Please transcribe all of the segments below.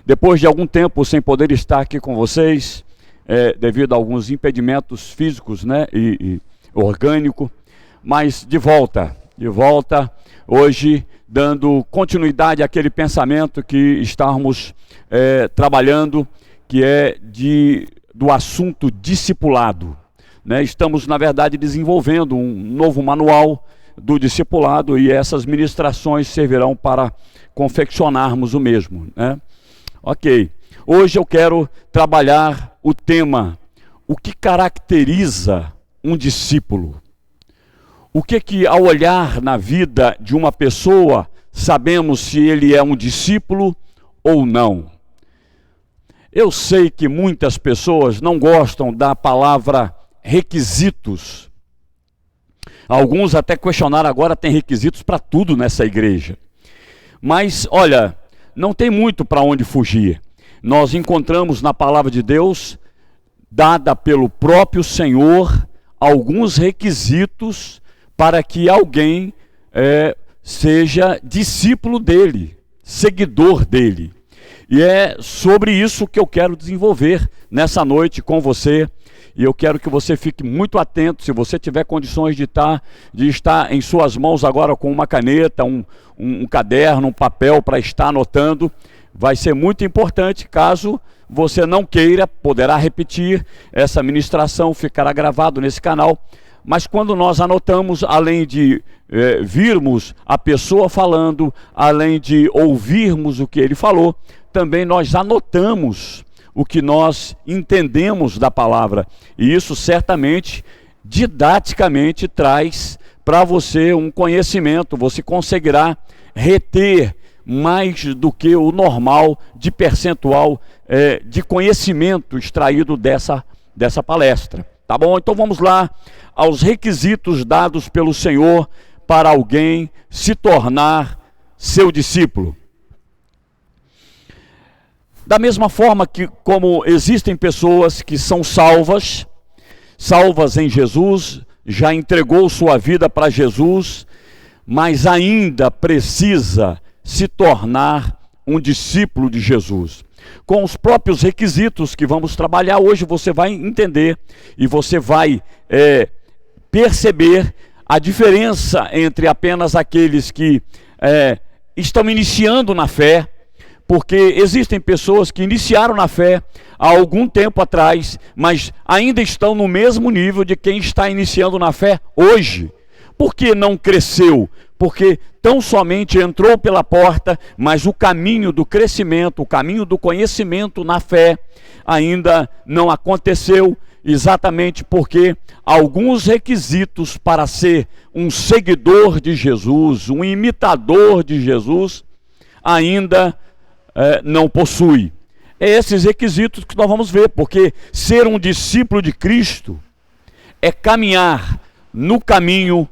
Depois de algum tempo sem poder estar aqui com vocês, devido a alguns impedimentos físicos, né, e orgânico, mas de volta, hoje, dando continuidade àquele pensamento que estávamos trabalhando, que é do assunto discipulado. Né? Estamos, na verdade, desenvolvendo um novo manual do discipulado e essas ministrações servirão para confeccionarmos o mesmo. Né? Ok, hoje eu quero trabalhar o tema: o que caracteriza um discípulo? O que ao olhar na vida de uma pessoa, sabemos se ele é um discípulo ou não? Eu sei que muitas pessoas não gostam da palavra requisitos. Alguns até questionaram agora, tem requisitos para tudo nessa igreja. Mas, olha, não tem muito para onde fugir. Nós encontramos na palavra de Deus, dada pelo próprio Senhor, alguns requisitos para que alguém seja discípulo dele, seguidor dele. E é sobre isso que eu quero desenvolver nessa noite com você. E eu quero que você fique muito atento, se você tiver condições de estar em suas mãos agora com uma caneta, um caderno, um papel para estar anotando. Vai ser muito importante. Caso você não queira, poderá repetir essa ministração, ficará gravado nesse canal. Mas quando nós anotamos, além de virmos a pessoa falando, além de ouvirmos o que ele falou, também nós anotamos o que nós entendemos da palavra. E isso certamente, didaticamente, traz para você um conhecimento. Você conseguirá reter mais do que o normal de percentual de conhecimento extraído dessa palestra. Tá bom? Então vamos lá aos requisitos dados pelo Senhor para alguém se tornar seu discípulo. Da mesma forma que como existem pessoas que são salvas em Jesus, já entregou sua vida para Jesus, mas ainda precisa se tornar um discípulo de Jesus. Com os próprios requisitos que vamos trabalhar hoje, você vai entender e você vai perceber a diferença entre apenas aqueles que estão iniciando na fé, porque existem pessoas que iniciaram na fé há algum tempo atrás, mas ainda estão no mesmo nível de quem está iniciando na fé hoje. Por que não cresceu? Porque tão somente entrou pela porta, mas o caminho do crescimento, o caminho do conhecimento na fé ainda não aconteceu, exatamente porque alguns requisitos para ser um seguidor de Jesus, um imitador de Jesus, ainda não possui. É esses requisitos que nós vamos ver, porque ser um discípulo de Cristo é caminhar no caminho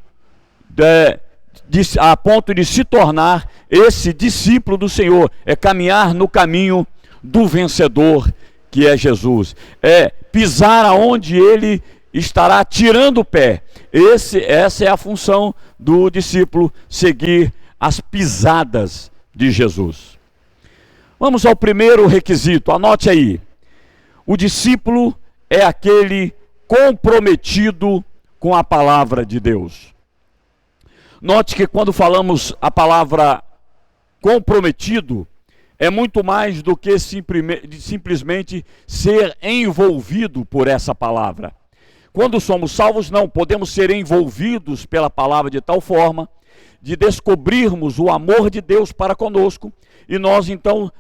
a ponto de se tornar esse discípulo do Senhor, é caminhar no caminho do vencedor, que é Jesus, é pisar aonde ele estará tirando o pé. Essa é a função do discípulo, seguir as pisadas de Jesus. Vamos ao primeiro requisito, anote aí. O discípulo é aquele comprometido com a palavra de Deus. Note que quando falamos a palavra comprometido, é muito mais do que simplesmente ser envolvido por essa palavra. Quando somos salvos, não, podemos ser envolvidos pela palavra de tal forma, de descobrirmos o amor de Deus para conosco, e nós então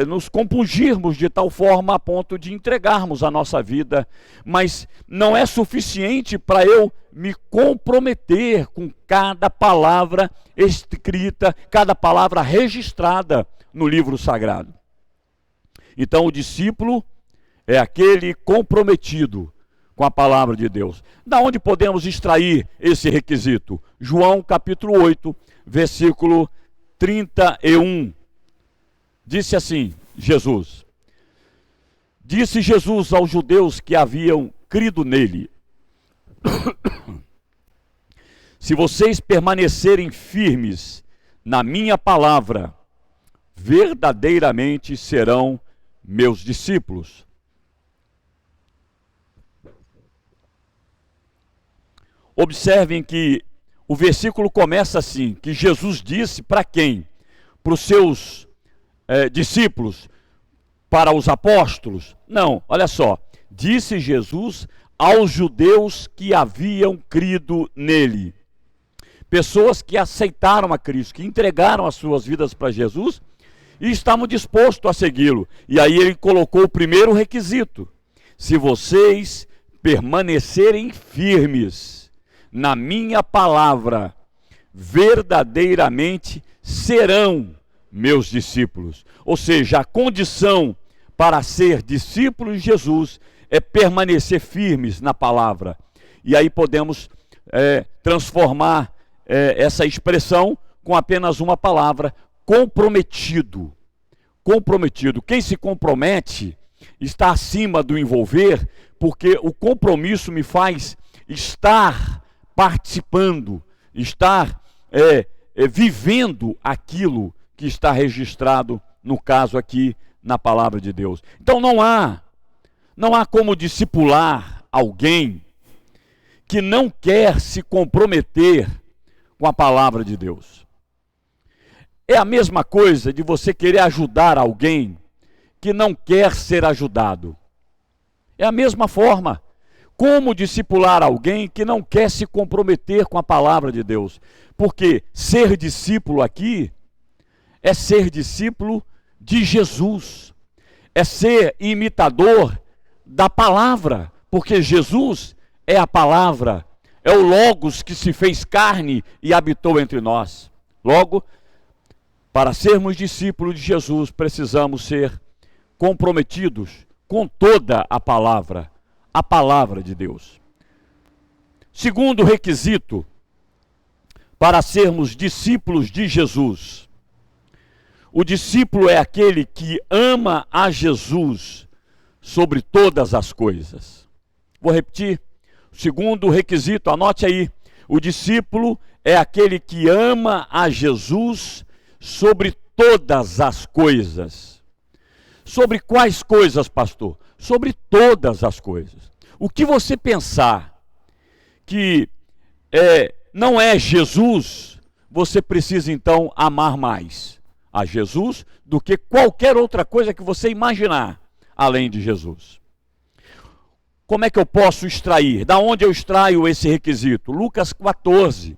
nos compungirmos de tal forma a ponto de entregarmos a nossa vida. Mas não é suficiente para eu me comprometer com cada palavra escrita, cada palavra registrada no livro sagrado. Então o discípulo é aquele comprometido com a palavra de Deus. Da onde podemos extrair esse requisito? João capítulo 8, versículo 31. Disse assim, Disse Jesus aos judeus que haviam crido nele: se vocês permanecerem firmes na minha palavra, verdadeiramente serão meus discípulos. Observem que o versículo começa assim, que Jesus disse para quem? Para os seus discípulos, para os apóstolos? Não, olha só, disse Jesus aos judeus que haviam crido nele. Pessoas que aceitaram a Cristo, que entregaram as suas vidas para Jesus e estavam dispostos a segui-lo. E aí ele colocou o primeiro requisito: se vocês permanecerem firmes na minha palavra, verdadeiramente serão meus discípulos. Ou seja, a condição para ser discípulo de Jesus é permanecer firmes na palavra. E aí podemos transformar essa expressão com apenas uma palavra: comprometido. Comprometido. Quem se compromete está acima do envolver, porque o compromisso me faz estar participando, estar vivendo aquilo que está registrado, no caso aqui, na palavra de Deus. Então não há como discipular alguém que não quer se comprometer com a palavra de Deus. É a mesma coisa de você querer ajudar alguém que não quer ser ajudado. É a mesma forma. Como discipular alguém que não quer se comprometer com a palavra de Deus? Porque ser discípulo aqui é ser discípulo de Jesus, é ser imitador da palavra, porque Jesus é a palavra, é o Logos que se fez carne e habitou entre nós. Logo, para sermos discípulos de Jesus, precisamos ser comprometidos com toda a palavra de Deus. Segundo requisito para sermos discípulos de Jesus: o discípulo é aquele que ama a Jesus sobre todas as coisas. Vou repetir. Segundo requisito, anote aí: o discípulo é aquele que ama a Jesus sobre todas as coisas. Sobre quais coisas, pastor? Sobre todas as coisas. O que você pensar que não é Jesus, você precisa então amar mais a Jesus do que qualquer outra coisa que você imaginar além de Jesus. Como é que eu posso extrair? Da onde eu extraio esse requisito? Lucas 14,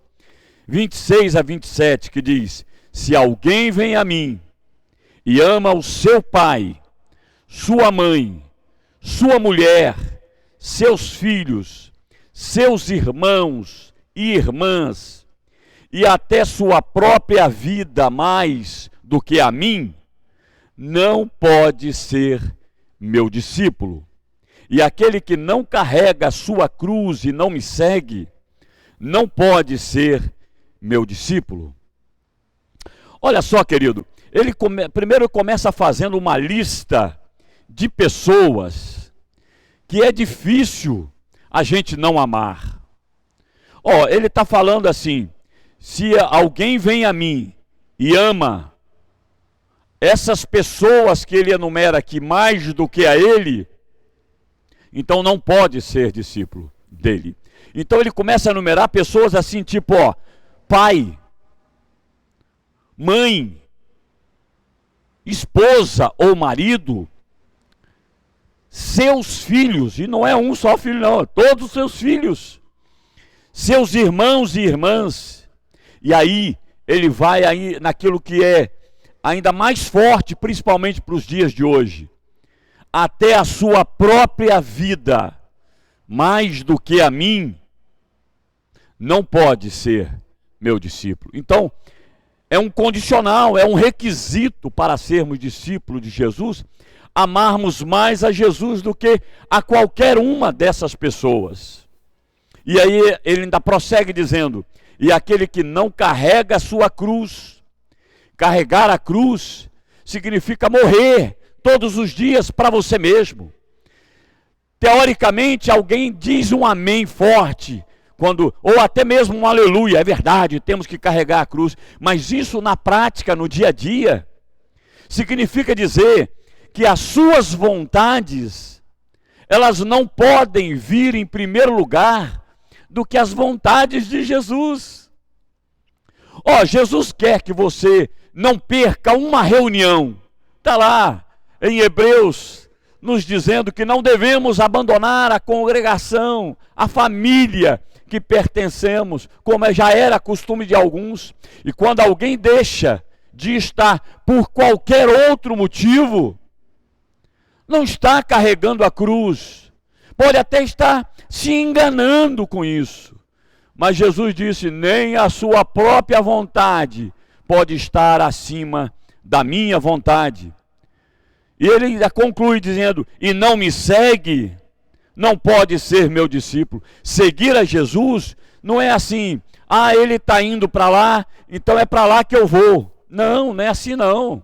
26 a 27, que diz: se alguém vem a mim e ama o seu pai, sua mãe, sua mulher, seus filhos, seus irmãos e irmãs, e até sua própria vida mais do que a mim, não pode ser meu discípulo. E aquele que não carrega a sua cruz e não me segue, não pode ser meu discípulo. Olha só, querido, primeiro começa fazendo uma lista de pessoas que é difícil a gente não amar. Ele está falando assim: se alguém vem a mim e ama essas pessoas que ele enumera aqui mais do que a ele, então não pode ser discípulo dele. Então ele começa a enumerar pessoas assim, tipo, pai, mãe, esposa ou marido, seus filhos, e não é um só filho não, todos os seus filhos, seus irmãos e irmãs. E aí ele vai aí naquilo que é ainda mais forte, principalmente para os dias de hoje: até a sua própria vida, mais do que a mim, não pode ser meu discípulo. Então, é um condicional, é um requisito para sermos discípulos de Jesus, amarmos mais a Jesus do que a qualquer uma dessas pessoas. E aí ele ainda prossegue dizendo: e aquele que não carrega a sua cruz. Carregar a cruz significa morrer todos os dias para você mesmo. Teoricamente, alguém diz um amém forte, ou até mesmo um aleluia, é verdade, temos que carregar a cruz, mas isso na prática, no dia a dia, significa dizer que as suas vontades, elas não podem vir em primeiro lugar do que as vontades de Jesus. Jesus quer que você não perca uma reunião. Está lá em Hebreus, nos dizendo que não devemos abandonar a congregação, a família que pertencemos, como já era costume de alguns. E quando alguém deixa de estar por qualquer outro motivo, não está carregando a cruz, pode até estar se enganando com isso, mas Jesus disse: nem a sua própria vontade pode estar acima da minha vontade. E ele ainda conclui dizendo: e não me segue, não pode ser meu discípulo. Seguir a Jesus não é assim, ele está indo para lá, então é para lá que eu vou. Não, não é assim não.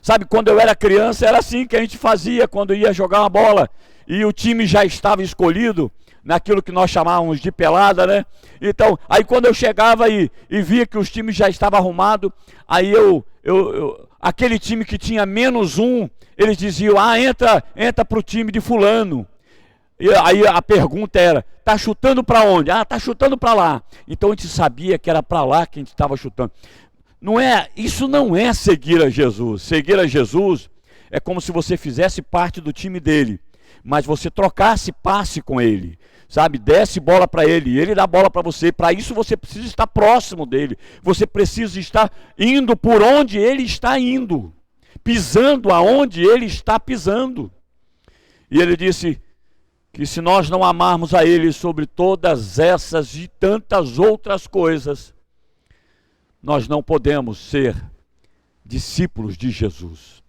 Sabe, quando eu era criança, era assim que a gente fazia quando ia jogar uma bola e o time já estava escolhido, naquilo que nós chamávamos de pelada, né? Então, aí quando eu chegava e via que os times já estavam arrumados, aí aquele time que tinha -1, eles diziam: entra para o time de fulano. E aí a pergunta era: tá chutando para onde? Tá chutando para lá. Então a gente sabia que era para lá que a gente estava chutando. Isso não é seguir a Jesus. Seguir a Jesus é como se você fizesse parte do time dele, mas você trocasse passe com ele, sabe? Desse bola para ele, ele dá bola para você. Para isso você precisa estar próximo dele, você precisa estar indo por onde ele está indo, pisando aonde ele está pisando. E ele disse que se nós não amarmos a ele sobre todas essas e tantas outras coisas, nós não podemos ser discípulos de Jesus.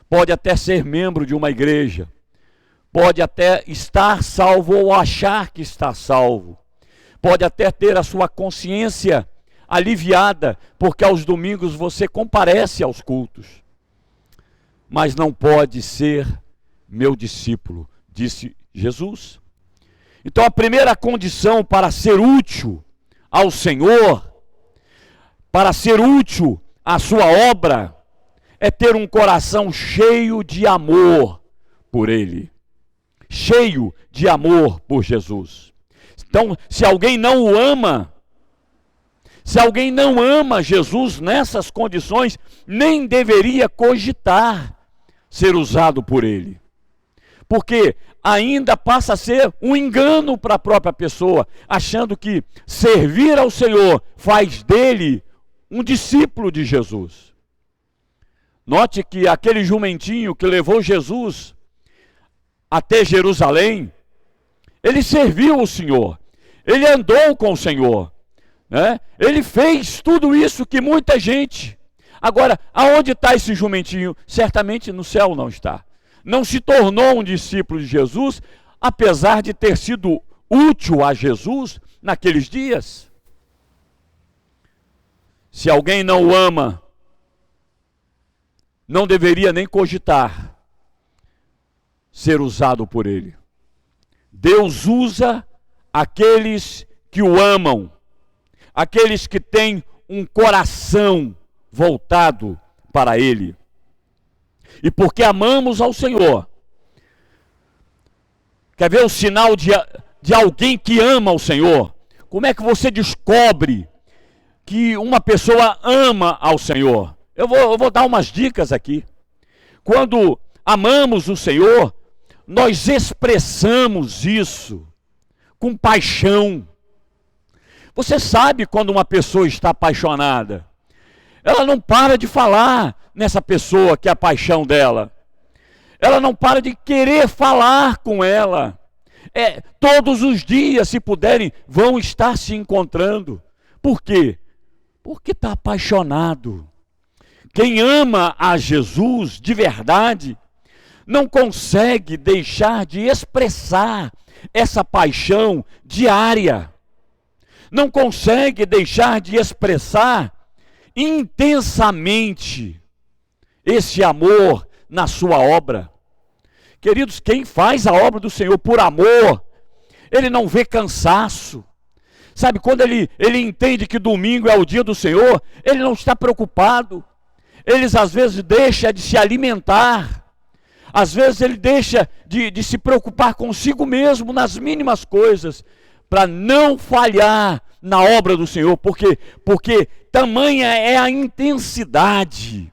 Pode até ser membro de uma igreja, pode até estar salvo ou achar que está salvo, pode até ter a sua consciência aliviada, porque aos domingos você comparece aos cultos, mas não pode ser meu discípulo, disse Jesus. Então a primeira condição para ser útil ao Senhor, para ser útil à sua obra, é ter um coração cheio de amor por Ele, cheio de amor por Jesus. Então, se alguém não o ama, se alguém não ama Jesus nessas condições, nem deveria cogitar ser usado por Ele, porque ainda passa a ser um engano para a própria pessoa, achando que servir ao Senhor faz dele um discípulo de Jesus. Note que aquele jumentinho que levou Jesus até Jerusalém, ele serviu o Senhor, ele andou com o Senhor, né? Ele fez tudo isso que muita gente. Agora, aonde está esse jumentinho? Certamente no céu não está. Não se tornou um discípulo de Jesus, apesar de ter sido útil a Jesus naqueles dias. Se alguém não o ama, não deveria nem cogitar ser usado por ele. Deus usa aqueles que o amam, aqueles que têm um coração voltado para Ele. E porque amamos ao Senhor, quer ver o sinal de alguém que ama o Senhor? Como é que você descobre que uma pessoa ama ao Senhor? Eu vou dar umas dicas aqui. Quando amamos o Senhor, nós expressamos isso com paixão. Você sabe quando uma pessoa está apaixonada. Ela não para de falar nessa pessoa que é a paixão dela. Ela não para de querer falar com ela. Todos os dias, se puderem, vão estar se encontrando. Por quê? Porque está apaixonado. Quem ama a Jesus de verdade não consegue deixar de expressar essa paixão diária. Não consegue deixar de expressar intensamente esse amor na sua obra. Queridos, quem faz a obra do Senhor por amor, ele não vê cansaço. Sabe, quando ele entende que domingo é o dia do Senhor, ele não está preocupado. eles às vezes deixam de se alimentar, às vezes ele deixa de se preocupar consigo mesmo nas mínimas coisas, para não falhar na obra do Senhor, porque tamanha é a intensidade,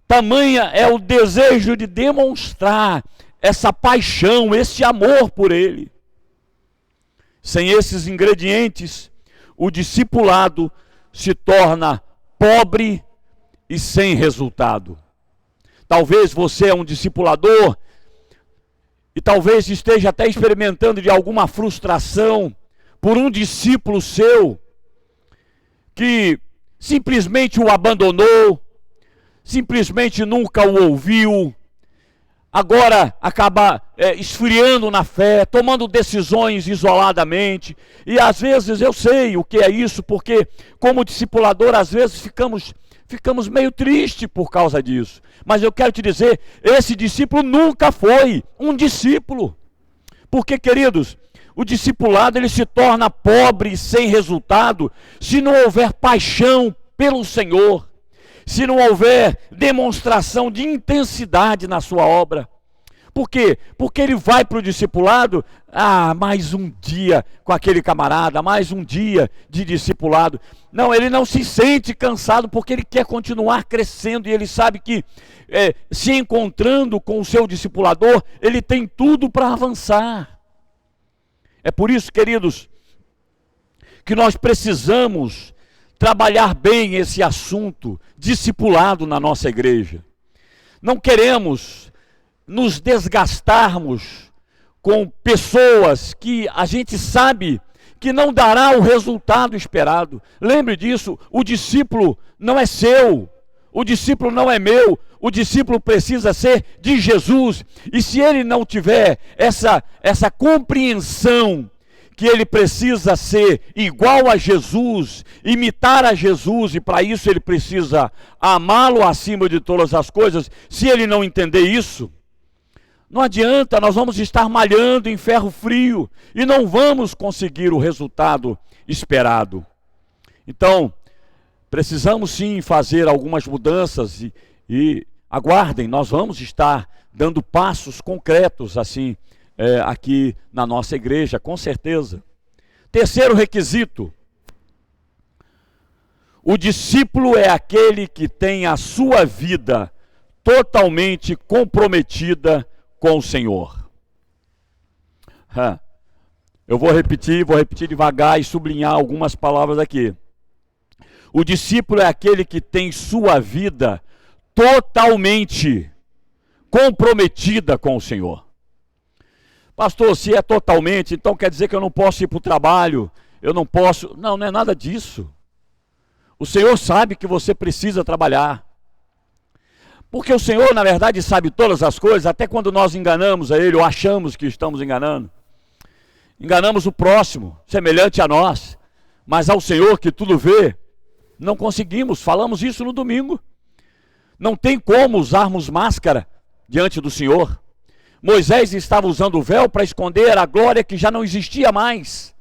tamanha é o desejo de demonstrar essa paixão, esse amor por Ele. Sem esses ingredientes, o discipulado se torna pobre e sem resultado. Talvez você é um discipulador e talvez esteja até experimentando de alguma frustração por um discípulo seu que simplesmente o abandonou, simplesmente nunca o ouviu, agora acaba esfriando na fé, tomando decisões isoladamente. E às vezes eu sei o que é isso, porque como discipulador às vezes ficamos meio tristes por causa disso. Mas eu quero te dizer, esse discípulo nunca foi um discípulo. Porque, queridos, o discipulado ele se torna pobre e sem resultado se não houver paixão pelo Senhor, se não houver demonstração de intensidade na sua obra. Por quê? Porque ele vai para o discipulado, mais um dia com aquele camarada, mais um dia de discipulado. Não, ele não se sente cansado porque ele quer continuar crescendo e ele sabe que se encontrando com o seu discipulador, ele tem tudo para avançar. É por isso, queridos, que nós precisamos trabalhar bem esse assunto discipulado na nossa igreja. Não queremos nos desgastarmos com pessoas que a gente sabe que não dará o resultado esperado. Lembre disso, o discípulo não é seu, o discípulo não é meu, o discípulo precisa ser de Jesus. E se ele não tiver essa compreensão que ele precisa ser igual a Jesus, imitar a Jesus, e para isso ele precisa amá-lo acima de todas as coisas, se ele não entender isso, não adianta, nós vamos estar malhando em ferro frio e não vamos conseguir o resultado esperado. Então, precisamos sim fazer algumas mudanças e aguardem, nós vamos estar dando passos concretos assim aqui na nossa igreja, com certeza. Terceiro requisito: o discípulo é aquele que tem a sua vida totalmente comprometida com o Senhor. Eu vou repetir devagar e sublinhar algumas palavras aqui. O discípulo é aquele que tem sua vida totalmente comprometida com o Senhor. Pastor, se é totalmente, então quer dizer que eu não posso ir para o trabalho, eu não posso... Não é nada disso. O Senhor sabe que você precisa trabalhar. Porque o Senhor, na verdade, sabe todas as coisas, até quando nós enganamos a Ele, ou achamos que estamos enganando. Enganamos o próximo, semelhante a nós, mas ao Senhor que tudo vê, não conseguimos. Falamos isso no domingo. Não tem como usarmos máscara diante do Senhor. Moisés estava usando o véu para esconder a glória que já não existia mais.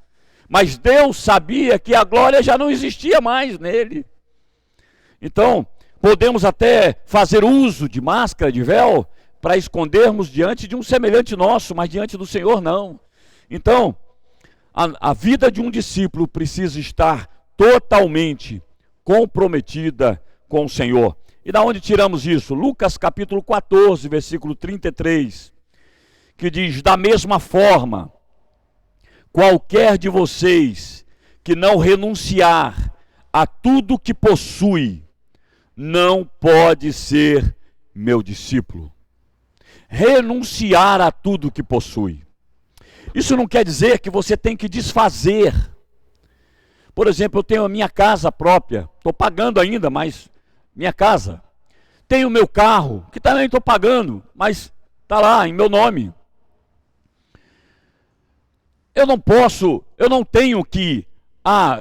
Mas Deus sabia que a glória já não existia mais nele. Então, podemos até fazer uso de máscara, de véu, para escondermos diante de um semelhante nosso, mas diante do Senhor não. Então, a vida de um discípulo precisa estar totalmente comprometida com o Senhor. E da onde tiramos isso? Lucas capítulo 14, versículo 33, que diz: da mesma forma, qualquer de vocês que não renunciar a tudo que possui, não pode ser meu discípulo. Renunciar a tudo que possui. Isso não quer dizer que você tem que desfazer. Por exemplo, eu tenho a minha casa própria, estou pagando ainda, mas minha casa. Tenho o meu carro, que também estou pagando, mas está lá em meu nome. Eu não tenho que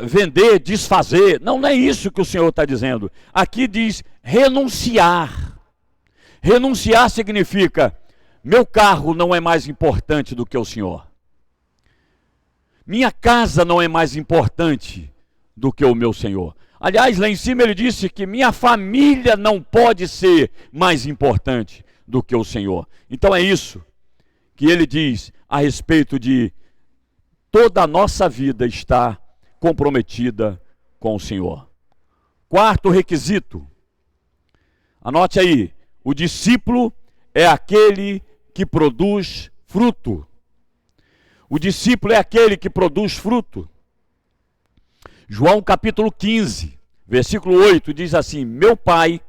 vender, desfazer. Não é isso que o Senhor está dizendo. Aqui diz renunciar. Renunciar significa: meu carro não é mais importante do que o Senhor. Minha casa não é mais importante do que o meu Senhor. Aliás, lá em cima ele disse que minha família não pode ser mais importante do que o Senhor. Então é isso que ele diz a respeito de toda a nossa vida estar comprometida com o Senhor. Quarto requisito, anote aí, o discípulo é aquele que produz fruto. O discípulo é aquele que produz fruto. João capítulo 15, versículo 8 diz assim: meu Pai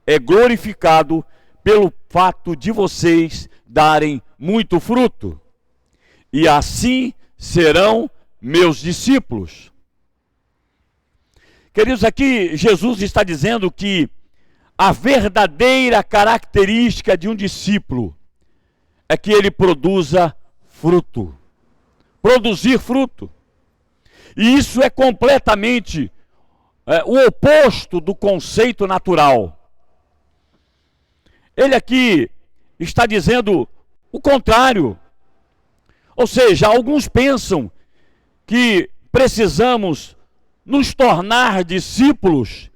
é glorificado pelo fato de vocês darem muito fruto, e assim serão meus discípulos. Queridos, aqui Jesus está dizendo que a verdadeira característica de um discípulo é que ele produza fruto. Produzir fruto. E isso é completamente o oposto do conceito natural. Ele aqui está dizendo o contrário. Ou seja, alguns pensam que precisamos nos tornar discípulos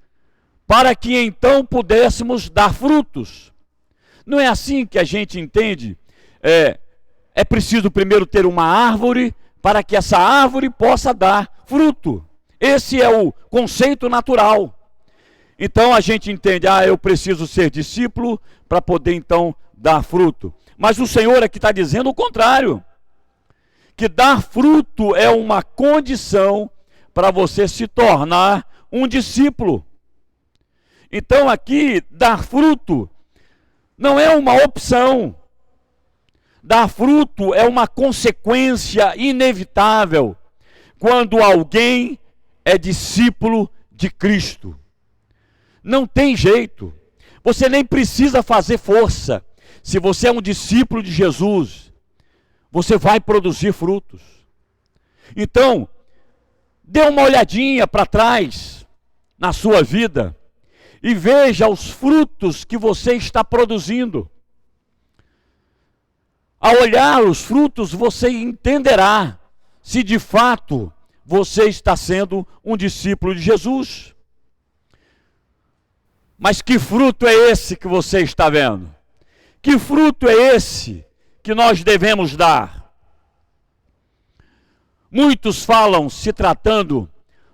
para que então pudéssemos dar frutos. Não é assim que a gente entende. É preciso primeiro ter uma árvore para que essa árvore possa dar fruto. Esse é o conceito natural. Então a gente entende, eu preciso ser discípulo para poder então dar fruto. Mas o Senhor aqui está dizendo o contrário. Que dar fruto é uma condição para você se tornar um discípulo. Então aqui, dar fruto não é uma opção. Dar fruto é uma consequência inevitável quando alguém é discípulo de Cristo. Não tem jeito. Você nem precisa fazer força. Se você é um discípulo de Jesus, você vai produzir frutos. Então, dê uma olhadinha para trás na sua vida e veja os frutos que você está produzindo. Ao olhar os frutos, você entenderá se de fato você está sendo um discípulo de Jesus. Mas que fruto é esse que você está vendo? Que fruto é esse que nós devemos dar? Muitos falam, se tratando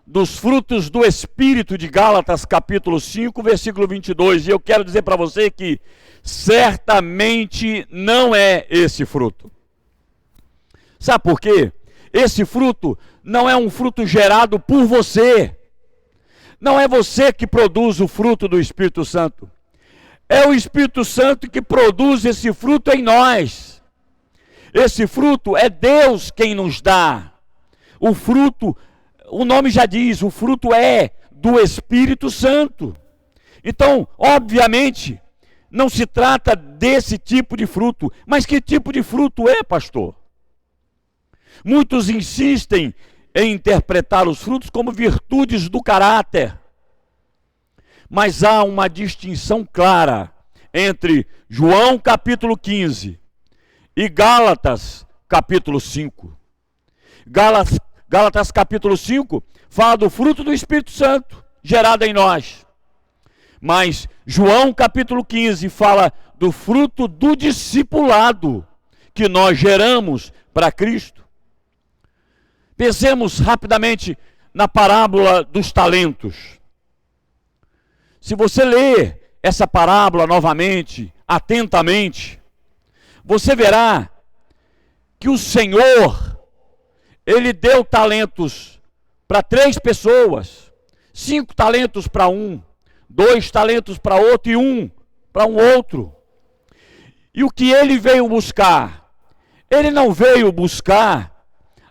dos frutos do Espírito de Gálatas, capítulo 5, versículo 22. E eu quero dizer para você que certamente não é esse fruto. Sabe por quê? Esse fruto não é um fruto gerado por você. Não é você que produz o fruto do Espírito Santo. É o Espírito Santo que produz esse fruto em nós. Esse fruto é Deus quem nos dá. O fruto, o nome já diz, o fruto é do Espírito Santo. Então, obviamente, não se trata desse tipo de fruto. Mas que tipo de fruto é, pastor? Muitos insistem em interpretar os frutos como virtudes do caráter. Mas há uma distinção clara entre João capítulo 15 e Gálatas capítulo 5. Gálatas capítulo 5 fala do fruto do Espírito Santo gerado em nós. Mas João capítulo 15 fala do fruto do discipulado que nós geramos para Cristo. Pensemos rapidamente na parábola dos talentos. Se você ler essa parábola novamente, atentamente, você verá que o Senhor, Ele deu talentos para 3 pessoas, 5 talentos para um, 2 talentos para outro e 1 para um outro. E o que Ele veio buscar? Ele não veio buscar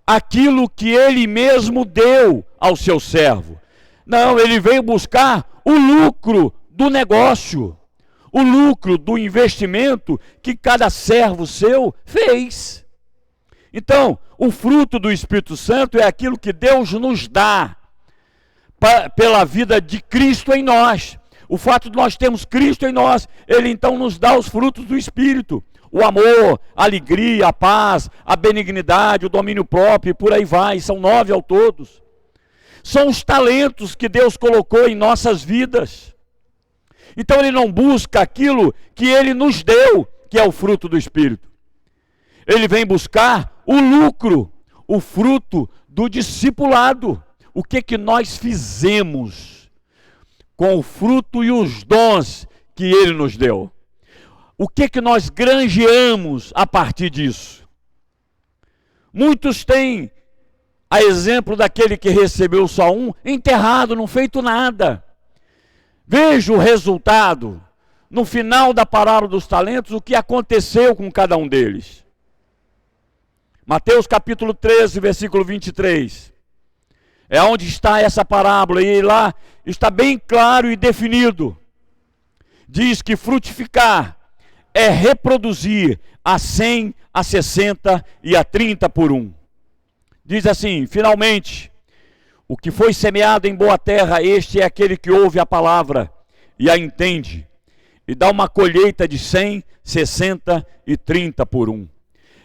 aquilo que Ele mesmo deu ao seu servo. Não, Ele veio buscar o lucro do negócio, o lucro do investimento que cada servo seu fez. Então, o fruto do Espírito Santo é aquilo que Deus nos dá pela vida de Cristo em nós. O fato de nós termos Cristo em nós, Ele então nos dá os frutos do Espírito. O amor, a alegria, a paz, a benignidade, o domínio próprio e por aí vai. São 9 ao todos. são os talentos que Deus colocou em nossas vidas. Então ele não busca aquilo que ele nos deu, que é o fruto do Espírito. Ele vem buscar o lucro, o fruto do discipulado. O que nós fizemos com o fruto e os dons que ele nos deu? O que nós granjeamos a partir disso? Muitos têm, a exemplo daquele que recebeu só um, enterrado, não feito nada. Veja o resultado, no final da parábola dos talentos, o que aconteceu com cada um deles. Mateus capítulo 13, versículo 23. É onde está essa parábola, e lá está bem claro e definido. Diz que frutificar é reproduzir a 100, a 60 e a 30 por um. Diz assim: finalmente, o que foi semeado em boa terra, este é aquele que ouve a palavra e a entende, e dá uma colheita de 100, 60 e 30 por um.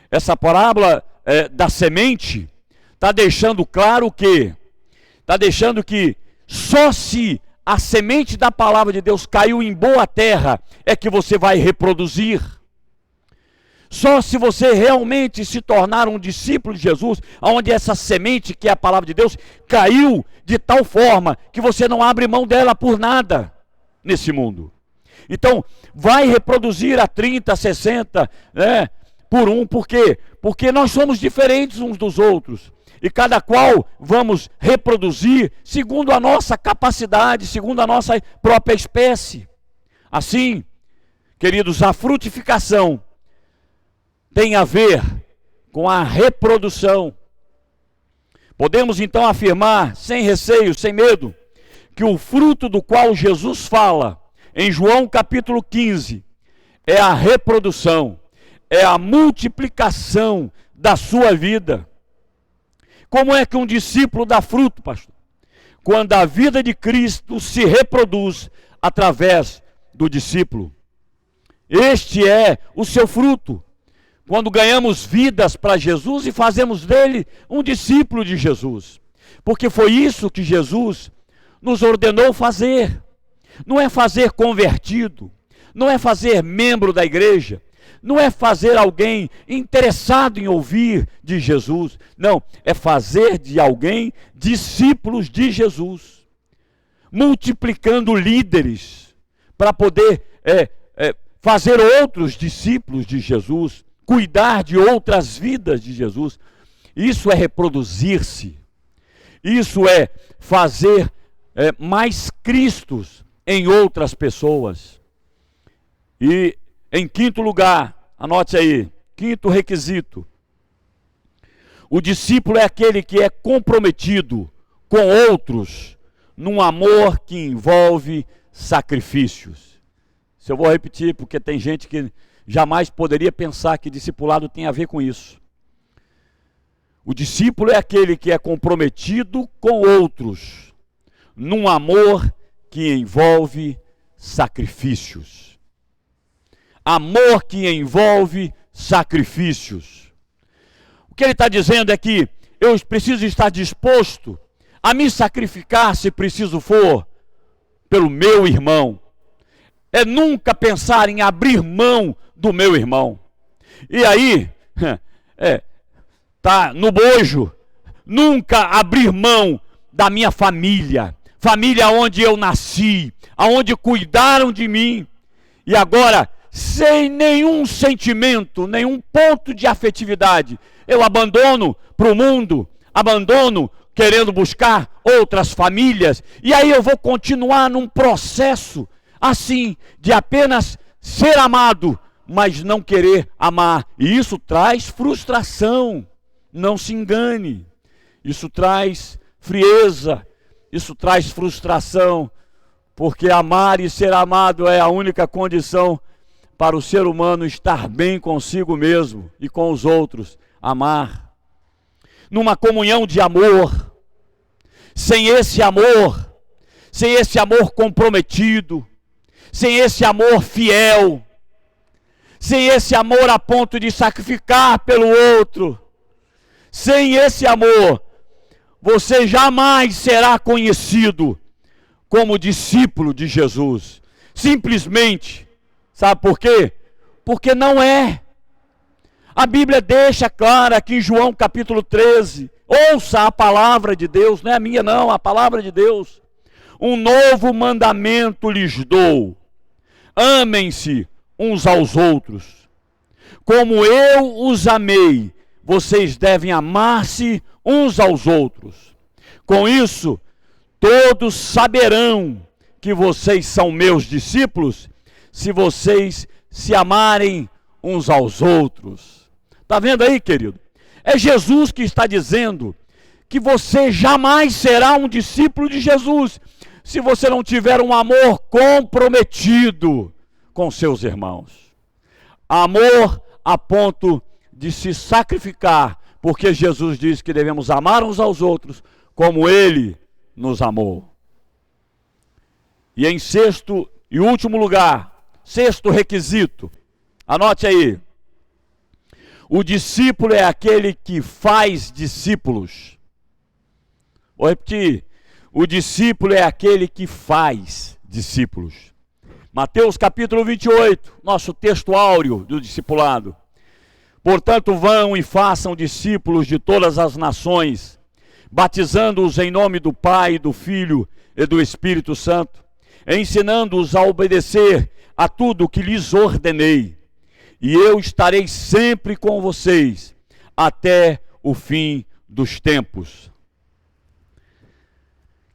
Essa parábola da semente está deixando claro o quê? Está deixando que só se a semente da palavra de Deus caiu em boa terra é que você vai reproduzir. Só se você realmente se tornar um discípulo de Jesus, onde essa semente, que é a palavra de Deus, caiu de tal forma que você não abre mão dela por nada nesse mundo. Então, vai reproduzir a 30, 60, por um. Por quê? Porque nós somos diferentes uns dos outros. E cada qual vamos reproduzir segundo a nossa capacidade, segundo a nossa própria espécie. Assim, queridos, a frutificação tem a ver com a reprodução. Podemos então afirmar, sem receio, sem medo, que o fruto do qual Jesus fala em João capítulo 15 é a reprodução, é a multiplicação da sua vida. Como é que um discípulo dá fruto, pastor? Quando a vida de Cristo se reproduz através do discípulo. Este é o seu fruto. Quando ganhamos vidas para Jesus e fazemos dele um discípulo de Jesus. Porque foi isso que Jesus nos ordenou fazer. Não é fazer convertido, não é fazer membro da igreja, não é fazer alguém interessado em ouvir de Jesus. Não, é fazer de alguém discípulos de Jesus. Multiplicando líderes para poder fazer outros discípulos de Jesus. Cuidar de outras vidas de Jesus. Isso é reproduzir-se. Isso é fazer mais Cristos em outras pessoas. E em quinto lugar, anote aí, quinto requisito: o discípulo é aquele que é comprometido com outros num amor que envolve sacrifícios. Se eu vou repetir, porque tem gente que jamais poderia pensar que discipulado tem a ver com isso. O discípulo é aquele que é comprometido com outros num amor que envolve sacrifícios. Amor que envolve sacrifícios. O que ele está dizendo é que eu preciso estar disposto a me sacrificar, se preciso for, pelo meu irmão. É nunca pensar em abrir mão do meu irmão. E aí, tá no bojo, nunca abrir mão da minha família. Família onde eu nasci, aonde cuidaram de mim. E agora, sem nenhum sentimento, nenhum ponto de afetividade, eu abandono para o mundo, abandono querendo buscar outras famílias, e aí eu vou continuar num processo assim, de apenas ser amado, mas não querer amar. E isso traz frustração, não se engane. Isso traz frieza, isso traz frustração, porque amar e ser amado é a única condição para o ser humano estar bem consigo mesmo e com os outros. Amar. Numa comunhão de amor. Sem esse amor comprometido, sem esse amor fiel, sem esse amor a ponto de sacrificar pelo outro, sem esse amor, você jamais será conhecido como discípulo de Jesus. Simplesmente, sabe por quê? Porque não é. A Bíblia deixa claro aqui em João capítulo 13, ouça a palavra de Deus, não é a minha não, a palavra de Deus. Um novo mandamento lhes dou: amem-se uns aos outros. Como eu os amei, vocês devem amar-se uns aos outros. Com isso, todos saberão que vocês são meus discípulos, se vocês se amarem uns aos outros. Está vendo aí, querido? É Jesus que está dizendo que você jamais será um discípulo de Jesus se você não tiver um amor comprometido com seus irmãos. Amor a ponto de se sacrificar, porque Jesus diz que devemos amar uns aos outros como Ele nos amou. E em sexto e último lugar, sexto requisito, anote aí: o discípulo é aquele que faz discípulos. Vou repetir: o discípulo é aquele que faz discípulos. Mateus capítulo 28, nosso texto áureo do discipulado. Portanto, vão e façam discípulos de todas as nações, batizando-os em nome do Pai, do Filho e do Espírito Santo, ensinando-os a obedecer a tudo o que lhes ordenei. E eu estarei sempre com vocês até o fim dos tempos.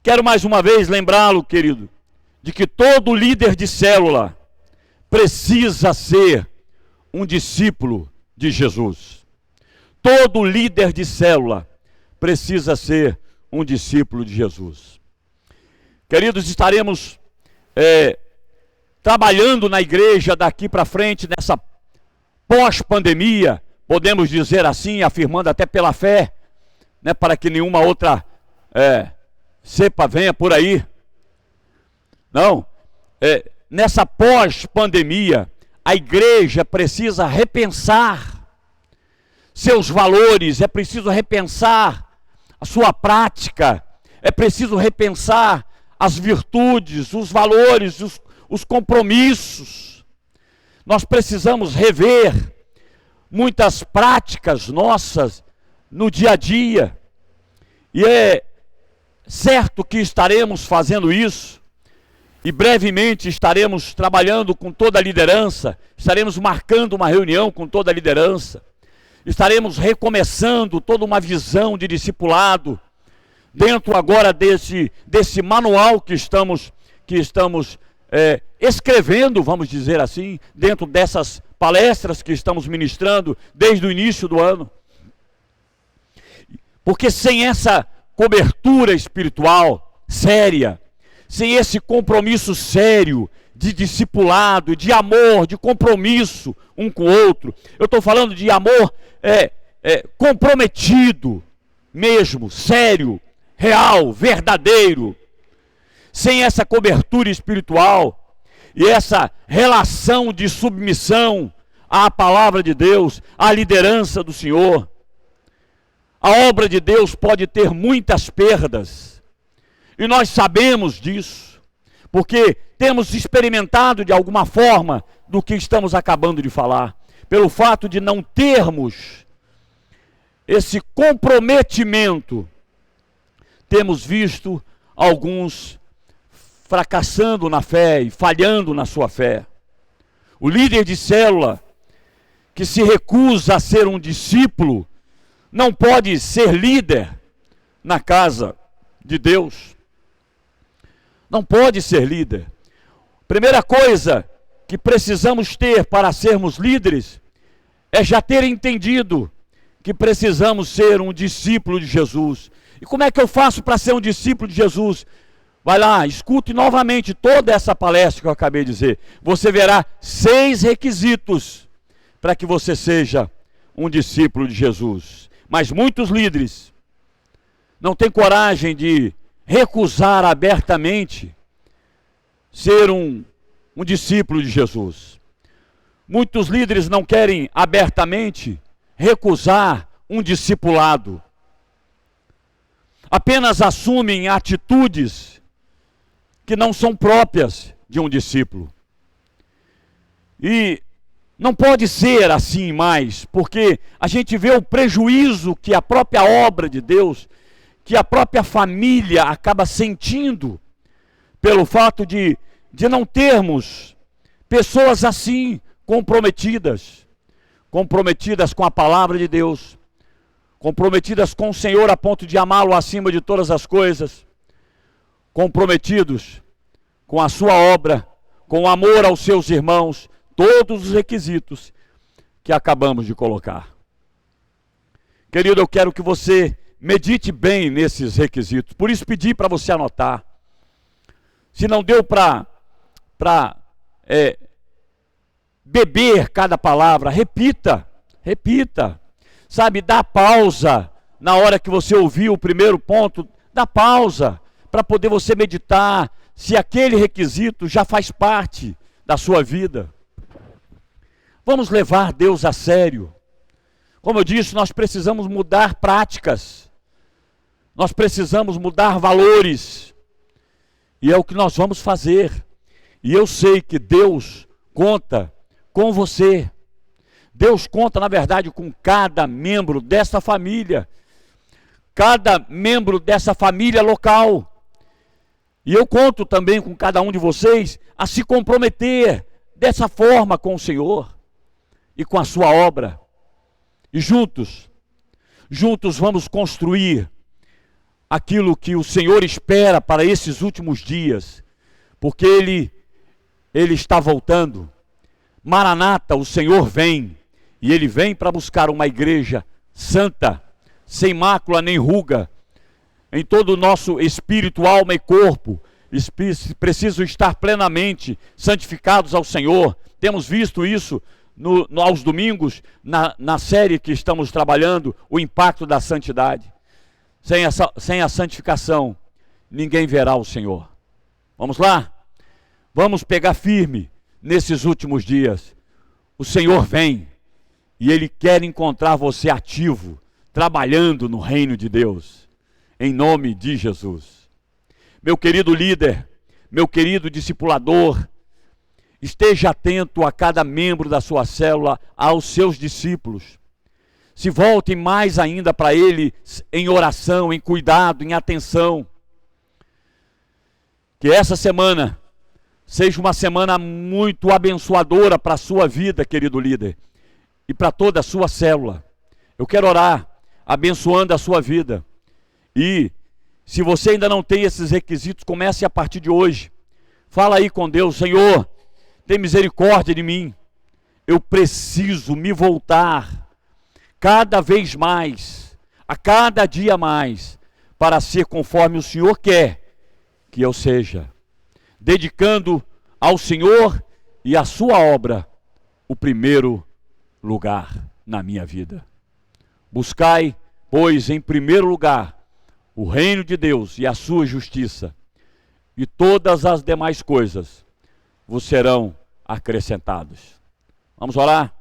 Quero mais uma vez lembrá-lo, querido, de que todo líder de célula precisa ser um discípulo de Jesus. Todo líder de célula precisa ser um discípulo de Jesus. Queridos, estaremos trabalhando na igreja daqui para frente, nessa pós-pandemia, podemos dizer assim, afirmando até pela fé, né, para que nenhuma outra cepa venha por aí. Não, nessa pós-pandemia, a igreja precisa repensar seus valores, é preciso repensar a sua prática, é preciso repensar as virtudes, os valores, os compromissos. Nós precisamos rever muitas práticas nossas no dia a dia. E é certo que estaremos fazendo isso. E brevemente estaremos trabalhando com toda a liderança, estaremos marcando uma reunião com toda a liderança, estaremos recomeçando toda uma visão de discipulado, dentro agora desse manual que estamos escrevendo, vamos dizer assim, dentro dessas palestras que estamos ministrando desde o início do ano. Porque sem essa cobertura espiritual séria, sem esse compromisso sério de discipulado, de amor, de compromisso um com o outro, eu estou falando de amor comprometido mesmo, sério, real, verdadeiro. Sem essa cobertura espiritual e essa relação de submissão à palavra de Deus, à liderança do Senhor, a obra de Deus pode ter muitas perdas. E nós sabemos disso, porque temos experimentado de alguma forma do que estamos acabando de falar. Pelo fato de não termos esse comprometimento, temos visto alguns fracassando na fé e falhando na sua fé. O líder de célula que se recusa a ser um discípulo não pode ser líder na casa de Deus. Não pode ser líder. Primeira coisa que precisamos ter para sermos líderes é já ter entendido que precisamos ser um discípulo de Jesus. E como é que eu faço para ser um discípulo de Jesus? Vai lá, escute novamente toda essa palestra que eu acabei de dizer. Você verá 6 requisitos para que você seja um discípulo de Jesus. Mas muitos líderes não têm coragem de recusar abertamente ser um discípulo de Jesus. Muitos líderes não querem abertamente recusar um discipulado. apenas assumem atitudes que não são próprias de um discípulo. E não pode ser assim mais, porque a gente vê o prejuízo que a própria obra de Deus, que a própria família acaba sentindo pelo fato de não termos pessoas assim comprometidas com a palavra de Deus, comprometidas com o Senhor a ponto de amá-lo acima de todas as coisas, comprometidos com a sua obra, com o amor aos seus irmãos, todos os requisitos que acabamos de colocar. Querido, eu quero que você medite bem nesses requisitos, por isso pedi para você anotar. Se não deu para beber cada palavra, repita. Sabe, dá pausa na hora que você ouviu o primeiro ponto, dá pausa para poder você meditar se aquele requisito já faz parte da sua vida. Vamos levar Deus a sério. Como eu disse, nós precisamos mudar práticas. Nós precisamos mudar valores. E é o que nós vamos fazer. E eu sei que Deus conta com você. Deus conta, na verdade, com cada membro dessa família. Cada membro dessa família local. E eu conto também com cada um de vocês a se comprometer dessa forma com o Senhor e com a sua obra. E juntos vamos construir aquilo que o Senhor espera para esses últimos dias, porque Ele está voltando. Maranata, o Senhor vem, e Ele vem para buscar uma igreja santa, sem mácula nem ruga, em todo o nosso espírito, alma e corpo, precisam estar plenamente santificados ao Senhor. Temos visto isso aos domingos, na série que estamos trabalhando, o impacto da santidade. Sem a santificação, ninguém verá o Senhor. Vamos lá? Vamos pegar firme nesses últimos dias. O Senhor vem e Ele quer encontrar você ativo, trabalhando no reino de Deus, em nome de Jesus. Meu querido líder, meu querido discipulador, esteja atento a cada membro da sua célula, aos seus discípulos. Se voltem mais ainda para Ele em oração, em cuidado, em atenção. Que essa semana seja uma semana muito abençoadora para a sua vida, querido líder, e para toda a sua célula. Eu quero orar, abençoando a sua vida. E se você ainda não tem esses requisitos, comece a partir de hoje. Fala aí com Deus: Senhor, tem misericórdia de mim. Eu preciso me voltar cada vez mais, a cada dia mais, para ser conforme o Senhor quer que eu seja, dedicando ao Senhor e à sua obra o primeiro lugar na minha vida. Buscai, pois, em primeiro lugar o reino de Deus e a sua justiça, e todas as demais coisas vos serão acrescentados. Vamos orar?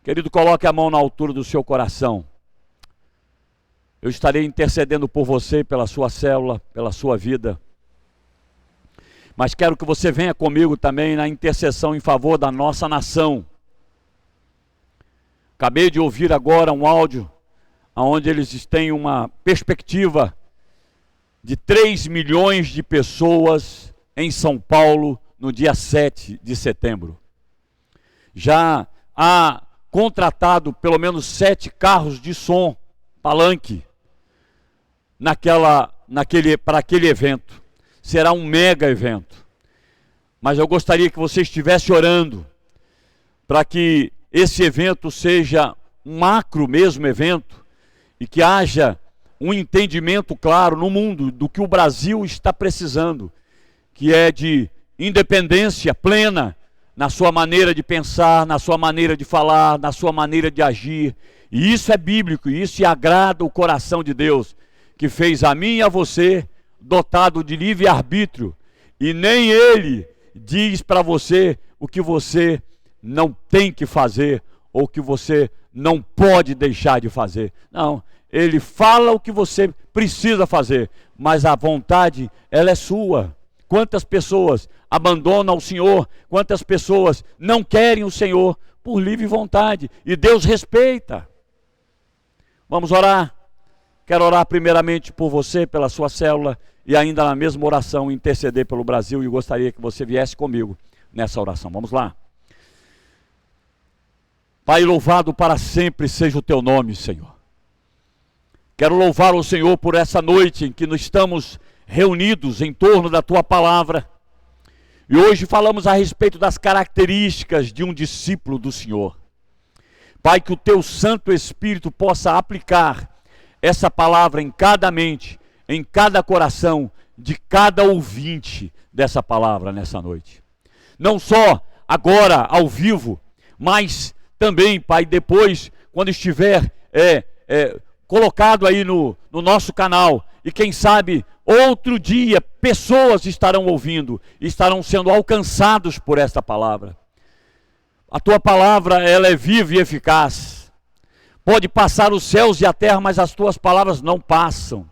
Querido, coloque a mão na altura do seu coração. Eu estarei intercedendo por você, pela sua célula, pela sua vida. Mas quero que você venha comigo também na intercessão em favor da nossa nação. Acabei de ouvir agora um áudio onde eles têm uma perspectiva de 3 milhões de pessoas em São Paulo no dia 7 de setembro. Já há contratado pelo menos 7 carros de som, palanque, para aquele evento. Será um mega evento. Mas eu gostaria que você estivesse orando para que esse evento seja um macro mesmo evento e que haja um entendimento claro no mundo do que o Brasil está precisando, que é de independência plena na sua maneira de pensar, na sua maneira de falar, na sua maneira de agir. E isso é bíblico, e isso agrada o coração de Deus, que fez a mim e a você dotado de livre-arbítrio, e nem Ele diz para você o que você não tem que fazer, ou que você não pode deixar de fazer. Não, Ele fala o que você precisa fazer, mas a vontade, ela é sua. Quantas pessoas abandonam o Senhor, quantas pessoas não querem o Senhor por livre vontade, e Deus respeita. Vamos orar. Quero orar primeiramente por você, pela sua célula, e ainda na mesma oração interceder pelo Brasil, e gostaria que você viesse comigo nessa oração. Vamos lá. Pai, louvado para sempre seja o teu nome, Senhor. Quero louvar o Senhor por essa noite em que nós estamos reunidos em torno da tua palavra. E hoje falamos a respeito das características de um discípulo do Senhor. Pai, que o teu Santo Espírito possa aplicar essa palavra em cada mente, em cada coração de cada ouvinte dessa palavra nessa noite. Não só agora ao vivo, mas também, Pai, depois, quando estiver colocado aí no nosso canal, e quem sabe outro dia pessoas estarão ouvindo, estarão sendo alcançados por esta palavra. A tua palavra, ela é viva e eficaz. Pode passar os céus e a terra, mas as tuas palavras não passam.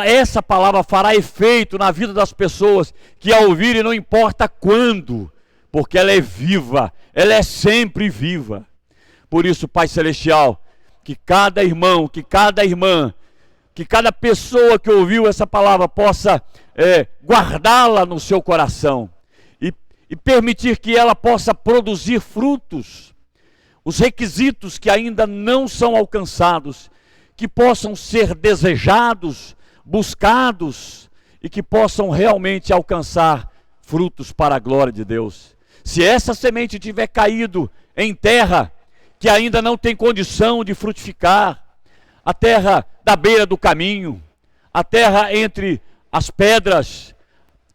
Essa palavra fará efeito na vida das pessoas que a ouvirem, não importa quando, porque ela é viva, ela é sempre viva. Por isso, Pai Celestial, que cada irmão, que cada irmã, que cada pessoa que ouviu essa palavra possa guardá-la no seu coração e permitir que ela possa produzir frutos. Os requisitos que ainda não são alcançados, que possam ser desejados, buscados e que possam realmente alcançar frutos para a glória de Deus. Se essa semente tiver caído em terra que ainda não tem condição de frutificar, a terra da beira do caminho, a terra entre as pedras,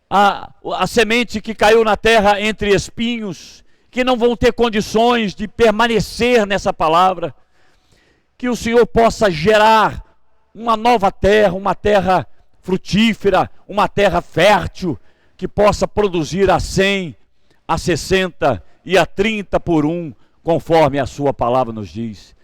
a semente que caiu na terra entre espinhos, que não vão ter condições de permanecer nessa palavra, que o Senhor possa gerar uma nova terra, uma terra frutífera, uma terra fértil, que possa produzir a 100, a 60 e a 30 por um, conforme a sua palavra nos diz.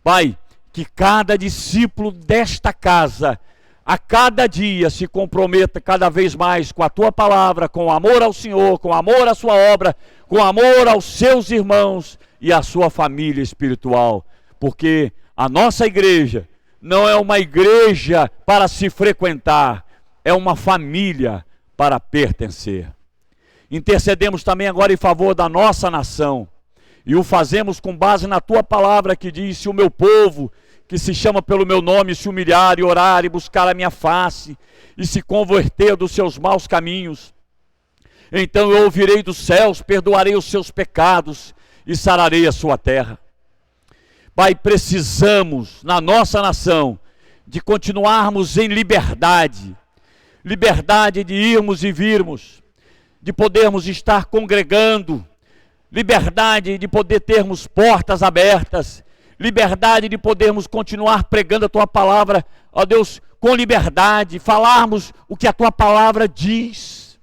Pai, que cada discípulo desta casa, a cada dia se comprometa cada vez mais com a tua palavra, com amor ao Senhor, com amor à sua obra, com amor aos seus irmãos e à sua família espiritual, porque a nossa igreja não é uma igreja para se frequentar, é uma família para pertencer. Intercedemos também agora em favor da nossa nação, e o fazemos com base na tua palavra que diz: se o meu povo, que se chama pelo meu nome, se humilhar e orar e buscar a minha face, e se converter dos seus maus caminhos, então eu ouvirei dos céus, perdoarei os seus pecados e sararei a sua terra. Pai, precisamos na nossa nação de continuarmos em liberdade, liberdade de irmos e virmos, de podermos estar congregando, liberdade de poder termos portas abertas, liberdade de podermos continuar pregando a tua palavra, ó Deus, com liberdade, falarmos o que a tua palavra diz.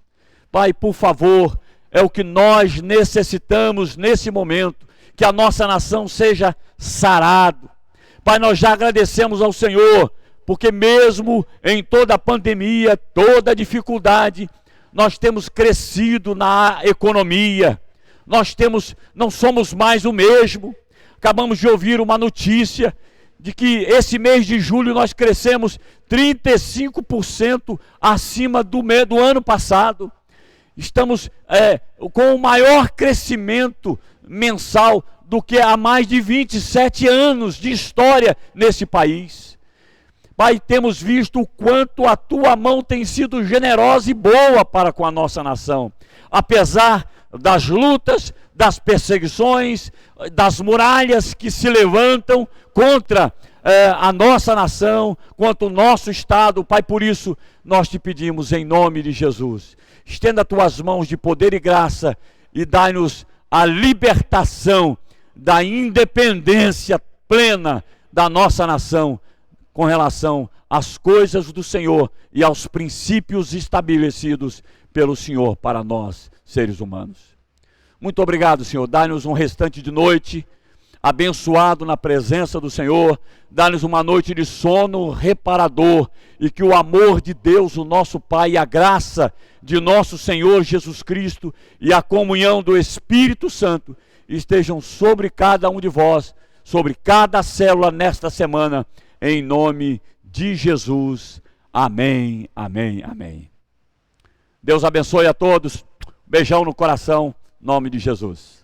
Pai, por favor, é o que nós necessitamos nesse momento, que a nossa nação seja sarado. Pai, nós já agradecemos ao Senhor, porque mesmo em toda a pandemia, toda a dificuldade, nós temos crescido na economia, não somos mais o mesmo. Acabamos de ouvir uma notícia de que esse mês de julho nós crescemos 35% acima do ano passado. Estamos com o maior crescimento mensal do que há mais de 27 anos de história nesse país. Pai, temos visto o quanto a tua mão tem sido generosa e boa para com a nossa nação. Apesar das lutas, das perseguições, das muralhas que se levantam contra a nossa nação, contra o nosso Estado. Pai, por isso nós te pedimos em nome de Jesus, estenda tuas mãos de poder e graça e dai-nos a libertação da independência plena da nossa nação com relação às coisas do Senhor e aos princípios estabelecidos pelo Senhor para nós, seres humanos. Muito obrigado, Senhor. Dá-nos um restante de noite abençoado na presença do Senhor, dá-nos uma noite de sono reparador, e que o amor de Deus, o nosso Pai, e a graça de nosso Senhor Jesus Cristo e a comunhão do Espírito Santo estejam sobre cada um de vós, sobre cada célula nesta semana, em nome de Jesus. Amém, amém, amém. Deus abençoe a todos. Beijão no coração, em nome de Jesus.